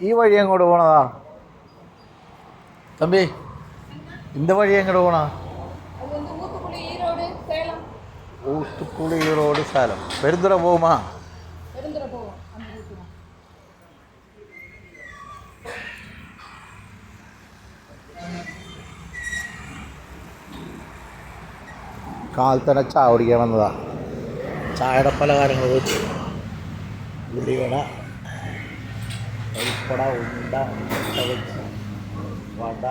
ഈ വഴി എങ്ങോട്ട് പോണതാ തമ്പി? இந்த വഴി എങ്ങോട്ട് പോണ? ഊത്തുക്കുളി റോഡ് സേലം. പെരുന്തുറ പോകുമാ? കാലത്തന്നെ ചായ കുടിക്കാൻ വന്നതാ. ചായയുടെ പലഹാരങ്ങൾ വെച്ച് ഉള്ളിവട, പരിപ്പട, ഉണ്ട, മുട്ട വെച്ച് വട,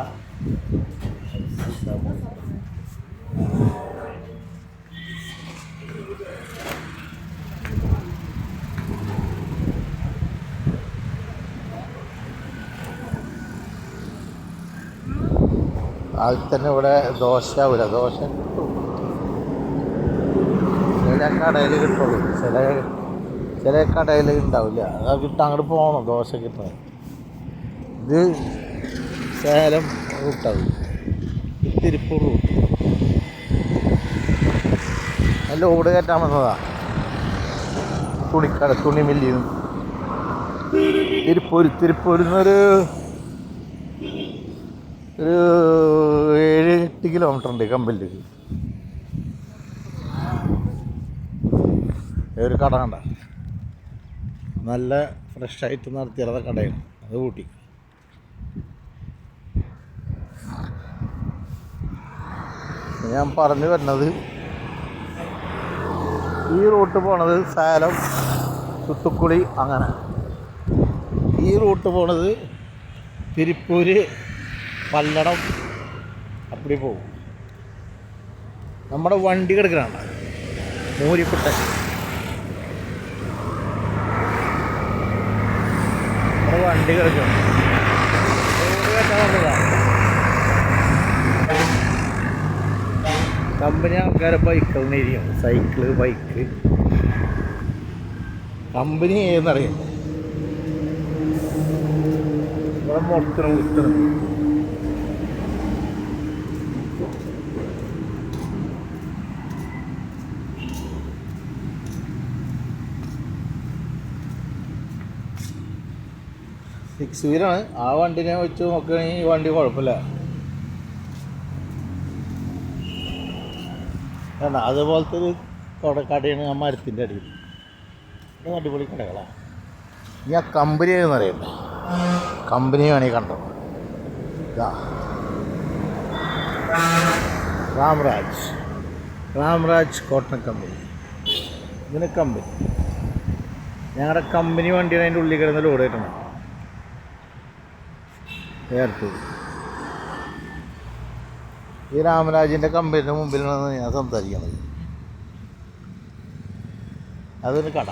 അതിൽ തന്നെ ഇവിടെ ദോശ ആവില്ല. ദോശ കിട്ടും, ചില കടയിൽ കിട്ടുള്ളൂ, ചില കടയിൽ ഉണ്ടാവില്ല. അത് കിട്ടാൻ അങ്ങോട്ട് പോകണം ദോശ കിട്ടുന്നത്. ഇത് സേലം റൂട്ടാവും, തിരുപ്പൂർ റൂട്ട്. ലോഡ് കയറ്റാൻ വന്നതാ. തുണിക്കട, തുണി മില്ലിൽ നിന്ന് തിരുപ്പൂരിൽ നിന്നൊരു 7-8 കിലോമീറ്റർ ഉണ്ട് കമ്പലിലേക്ക്. ഒരു കട കണ്ട, നല്ല ഫ്രഷായിട്ട് നടത്തിയുള്ള കടയാണ് അത്. കൂട്ടി ഞാൻ പറഞ്ഞു വരുന്നത്, ഈ റൂട്ട് പോണത് സേലം, തൂത്തുക്കുടി, അങ്ങനെ. ഈ റൂട്ട് പോണത് തിരുപ്പൂര്, പല്ലടം, അപ്പടി പോകും. നമ്മുടെ വണ്ടി കിടക്കണ മൂരിക്കുട്ടൻ. നമ്മുടെ വണ്ടി കിടക്കണം. കമ്പനി ആൾക്കാരെ ബൈക്കുകൾ ഇരിക്കും, സൈക്കിള്, ബൈക്ക്. കമ്പനി ഏതെന്നറിയാം. ഇവിടെ മൊത്തം ഉത്തരം. സിക്സ് വീലാണ്. ആ വണ്ടിനെ വെച്ച് നോക്കുകയാണെങ്കിൽ ഈ വണ്ടി കുഴപ്പമില്ല. വേണ്ട, അതുപോലത്തെ ഒരു കടയാണ് ആ മരത്തിൻ്റെ അടിയിൽ. ഇത് അടിപൊളി കടകളാണ്. ഇനി ആ കമ്പനി ഏതെന്ന് അറിയണ്ടേ? കമ്പനി വേണമെങ്കിൽ കണ്ടോ. ഇതാ രാംരാജ് കോട്ടൺ കമ്പനി. ഇതിന് കമ്പനി, ഞങ്ങളുടെ കമ്പനി വണ്ടിയാണ് അതിൻ്റെ ഉള്ളിൽ കിടന്ന് ലോഡ് ആയിട്ടാണ് ചേർത്തത്. ഈ രാമരാജിൻ്റെ കമ്പനിയുടെ മുമ്പിലാണ് ഞാൻ സംസാരിക്കുന്നത്. അതൊരു കട,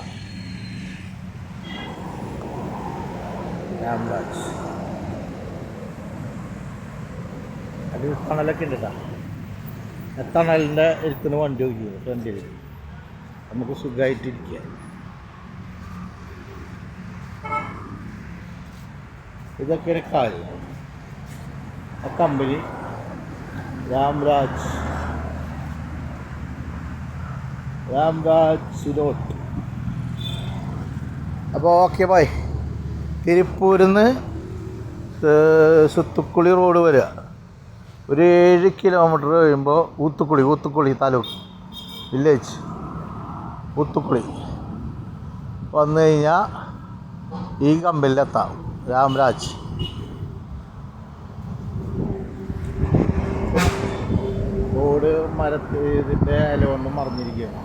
രാംരാജ്. അത് തണലൊക്കെ ഉണ്ട് കേട്ടോ. തണലിൻ്റെ എടുക്കുന്ന വണ്ടി നോക്കി ഫ്രണ്ടിൽ നമുക്ക് സുഖമായിട്ടിരിക്കുക. ഇതൊക്കെയാണ് കാര്യം. ആ കമ്പനി രാംരാജ് സിലോട്ട്. അപ്പോൾ ഓക്കെ ബൈ. തിരുപ്പൂരിൽ നിന്ന് തൂത്തുക്കുളി റോഡ് വരിക, ഒരു 7 കിലോമീറ്റർ കഴിയുമ്പോൾ ഊത്തുക്കുളി താലൂക്ക് വില്ലേജ് ഊത്തുക്കുളി വന്നു കഴിഞ്ഞാൽ ഈ കമ്പനിയിലെത്താം. രാംരാജ്. റോഡ് ഇതിൻ്റെ ഇല കൊണ്ട് മറിഞ്ഞിരിക്കുകയാണ്.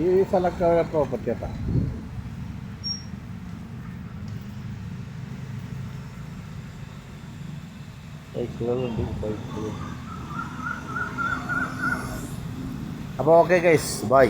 ഈ സ്ഥലമൊക്കെ പ്രോപ്പർട്ടി ആട്ടാ. സൈക്കിളുകളുണ്ട്, ബൈക്കുകൾ. അപ്പോൾ ഓക്കെ ഗൈസ്, ബൈ.